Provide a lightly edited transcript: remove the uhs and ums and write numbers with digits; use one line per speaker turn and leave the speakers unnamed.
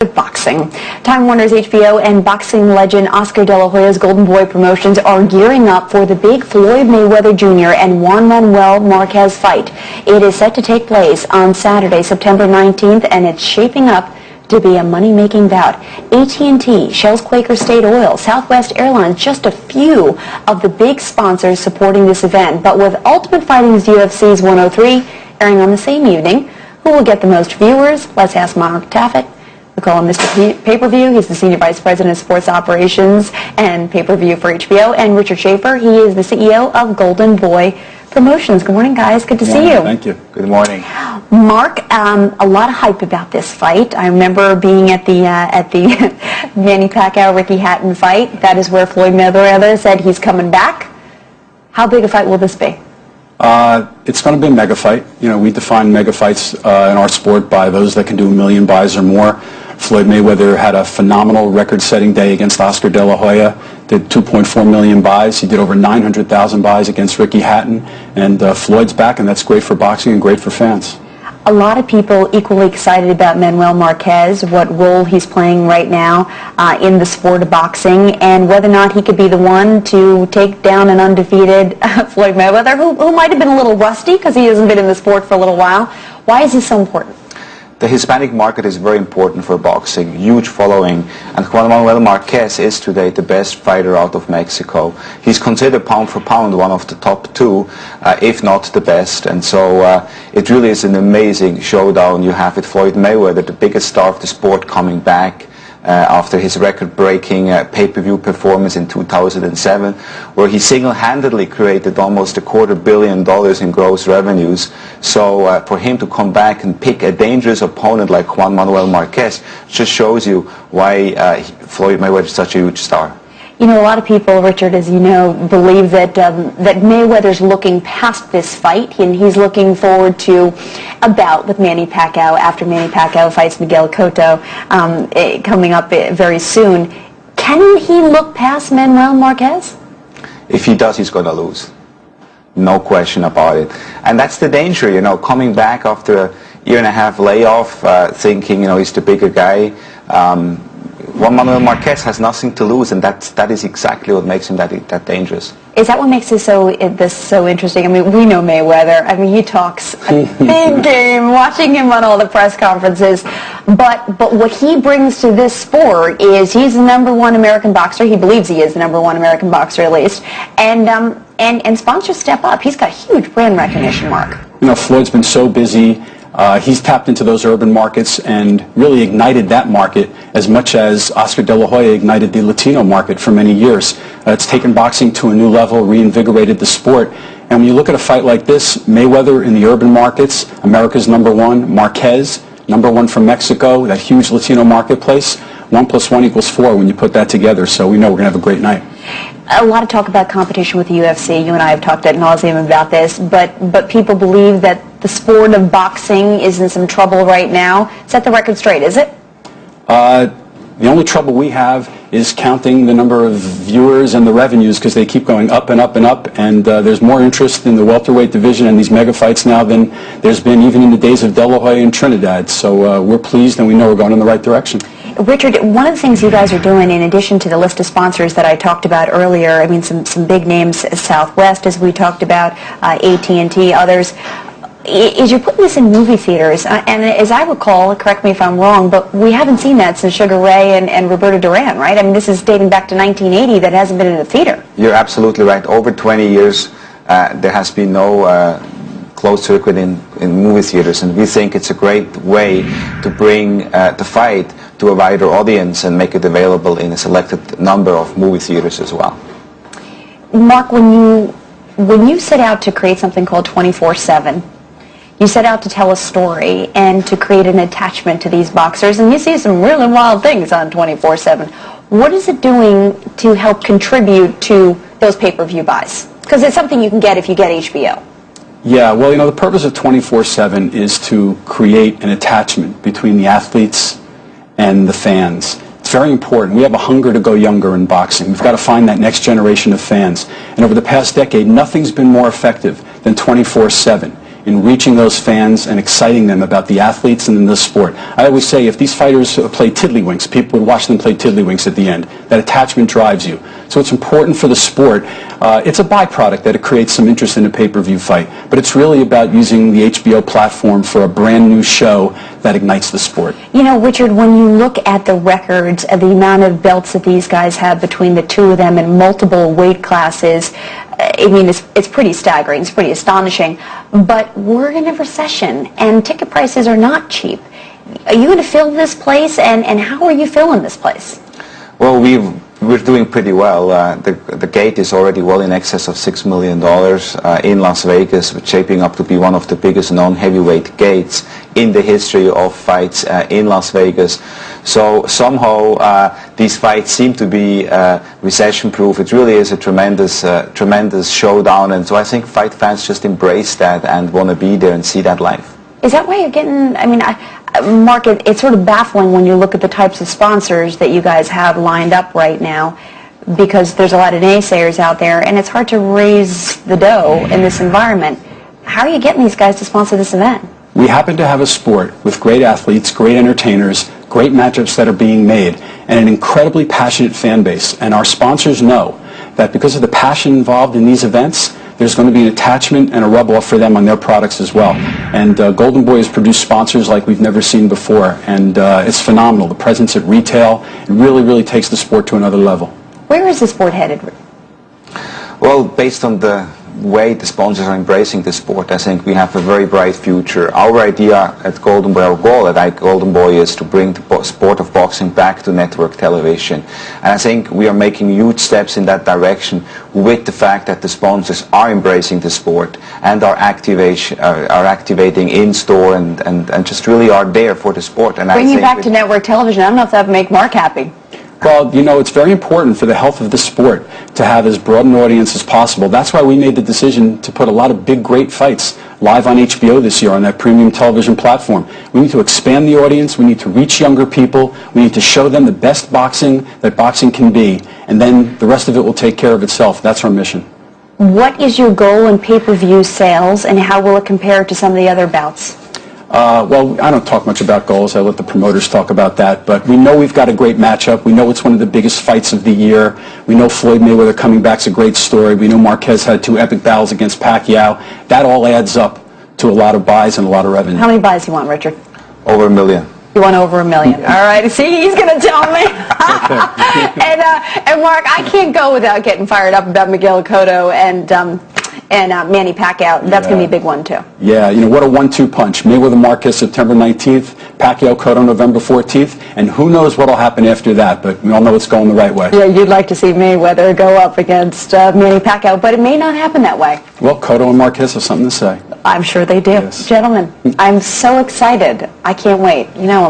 Boxing. Time Warner's HBO and boxing legend Oscar De La Hoya's Golden Boy Promotions are gearing up for the big Floyd Mayweather Jr. and Juan Manuel Marquez fight. It is set to take place on Saturday, September 19th, and it's shaping up to be a money-making bout. AT&T, Shell's Quaker State Oil, Southwest Airlines, just a few of the big sponsors supporting this event. But with Ultimate Fighting's UFC's 103 airing on the same evening, who will get the most viewers? Let's ask Mark Taffet. We call him Mr. Pay-Per-View. He's the Senior Vice President of Sports Operations and Pay-Per-View for HBO. And Richard Schaefer, he is the CEO of Golden Boy Promotions. Good morning, guys. Good to see you.
Thank you. Good morning.
Mark, a lot of hype about this fight. I remember being at the Manny Pacquiao-Ricky Hatton fight. That is where Floyd Mayweather said he's coming back. How big a fight will this be?
It's going to be a mega fight. You know, we define mega fights in our sport by those that can do 1 million buys or more. Floyd Mayweather had a phenomenal record-setting day against Oscar De La Hoya, did 2.4 million buys. He did over 900,000 buys against Ricky Hatton, and Floyd's back, and that's great for boxing and great for fans.
A lot of people equally excited about Manuel Marquez, what role he's playing right now in the sport of boxing, and whether or not he could be the one to take down an undefeated Floyd Mayweather, who might have been a little rusty because he hasn't been in the sport for a little while. Why is he so important?
The Hispanic market is very important for boxing, huge following, and Juan Manuel Marquez is today the best fighter out of Mexico. He's considered pound for pound one of the top two, if not the best, and so it really is an amazing showdown you have with Floyd Mayweather, the biggest star of the sport, coming back after his record-breaking pay-per-view performance in 2007, where he single-handedly created almost $250 million in gross revenues. So for him to come back and pick a dangerous opponent like Juan Manuel Marquez just shows you why Floyd Mayweather is such a huge star.
You know, a lot of people, Richard, as you know, believe that that Mayweather's looking past this fight, and he's looking forward to a bout with Manny Pacquiao after Manny Pacquiao fights Miguel Cotto coming up very soon. Can he look past Manuel Marquez?
If he does, he's going to lose. No question about it. And that's the danger, you know, coming back after a year-and-a-half layoff, thinking, you know, he's the bigger guy. Juan Manuel Marquez has nothing to lose, and that is exactly what makes him that dangerous. Is that what makes this so interesting? I mean, we know Mayweather. I mean, he talks a big game, watching him on all the press conferences. But what he brings to this sport is he's the #1 American boxer. He believes he is the #1 American boxer, at least. And sponsors step up. He's got huge brand recognition, Mark.
You know, Floyd's been so busy. He's tapped into those urban markets and really ignited that market as much as Oscar De La Hoya ignited the Latino market for many years. It's taken boxing to a new level, reinvigorated the sport. And when you look at a fight like this, Mayweather in the urban markets, America's #1, Marquez, #1 from Mexico, that huge Latino marketplace, 1 + 1 = 4 when you put that together. So we know we're going to have a great night.
A lot of talk about competition with the UFC. You and I have talked ad nauseum about this, but people believe that the sport of boxing is in some trouble right now. Set the record straight, is it?
The only trouble we have is counting the number of viewers and the revenues, because they keep going up and up and up, and there's more interest in the welterweight division and these mega fights now than there's been even in the days of De La Hoya and Trinidad. So we're pleased, and we know we're going in the right direction.
Richard, one of the things you guys are doing, in addition to the list of sponsors that I talked about earlier, I mean, some big names, Southwest, as we talked about, AT&T, others, is you're putting this in movie theaters. And as I recall, correct me if I'm wrong, but we haven't seen that since Sugar Ray and Roberto Duran, right? I mean, this is dating back to 1980 that hasn't been in a theater.
You're absolutely right. Over 20 years, there has been no closed circuit in movie theaters, and we think it's a great way to bring the fight to a wider audience and make it available in a selected number of movie theaters as well.
Mark, when you set out to create something called 24/7, you set out to tell a story and to create an attachment to these boxers, and you see some really wild things on 24/7. What is it doing to help contribute to those pay-per-view buys? Because it's something you can get if you get HBO.
Yeah, well, you know, the purpose of 24/7 is to create an attachment between the athletes and the fans. It's very important. We have a hunger to go younger in boxing. We've got to find that next generation of fans. And over the past decade, nothing's been more effective than 24/7 in reaching those fans and exciting them about the athletes and the sport. I always say if these fighters play tiddlywinks, people would watch them play tiddlywinks at the end. That attachment drives you. So it's important for the sport. It's a byproduct that it creates some interest in a pay-per-view fight, but it's really about using the HBO platform for a brand new show that ignites the sport.
You know, Richard, when you look at the records of the amount of belts that these guys have between the two of them in multiple weight classes, I mean, it's pretty staggering. It's pretty astonishing. But we're in a recession, and ticket prices are not cheap. Are you going to fill this place, and how are you filling this place?
Well, we're doing pretty well. The gate is already well in excess of $6 million in Las Vegas, shaping up to be one of the biggest non-heavyweight gates in the history of fights in Las Vegas. So somehow these fights seem to be recession-proof. It really is a tremendous showdown, and so I think fight fans just embrace that and want to be there and see that live.
Is that why you're getting, I mean, Mark, it's sort of baffling when you look at the types of sponsors that you guys have lined up right now, because there's a lot of naysayers out there, and it's hard to raise the dough in this environment. How are you getting these guys to sponsor this event?
We happen to have a sport with great athletes, great entertainers, great matchups that are being made, and an incredibly passionate fan base. And our sponsors know that because of the passion involved in these events, there's going to be an attachment and a rub-off for them on their products as well. And Golden Boy has produced sponsors like we've never seen before, and it's phenomenal. The presence at retail, it really takes the sport to another level.
Where is the sport headed?
Well, based on the way the sponsors are embracing the sport, I think we have a very bright future. Our idea at Golden Boy, our goal at Golden Boy, is to bring the sport of boxing back to network television. And I think we are making huge steps in that direction with the fact that the sponsors are embracing the sport and are activating in-store and just really are there for the sport. And
Bringing it back to network television, I don't know if that would make Mark happy.
Well, you know, it's very important for the health of the sport to have as broad an audience as possible. That's why we made the decision to put a lot of big, great fights live on HBO this year on that premium television platform. We need to expand the audience. We need to reach younger people. We need to show them the best boxing that boxing can be. And then the rest of it will take care of itself. That's our mission.
What is your goal in pay-per-view sales, and how will it compare to some of the other bouts?
Well, I don't talk much about goals. I let the promoters talk about that. But we know we've got a great matchup. We know it's one of the biggest fights of the year. We know Floyd Mayweather coming back is a great story. We know Marquez had 2 epic battles against Pacquiao. That all adds up to a lot of buys and a lot of revenue.
How many buys do you want, Richard?
Over $1 million.
You want over $1 million. All right. See, he's going to tell me. And Mark, I can't go without getting fired up about Miguel Cotto and Manny Pacquiao. That's going to be a big one, too.
Yeah, you know, what a 1-2 punch. Mayweather Marquez September 19th, Pacquiao Cotto November 14th, and who knows what will happen after that, but we all know it's going the right way.
Yeah, you'd like to see Mayweather go up against Manny Pacquiao, but it may not happen that way.
Well, Cotto and Marquez have something to say.
I'm sure they do.
Yes.
Gentlemen, I'm so excited. I can't wait. You know,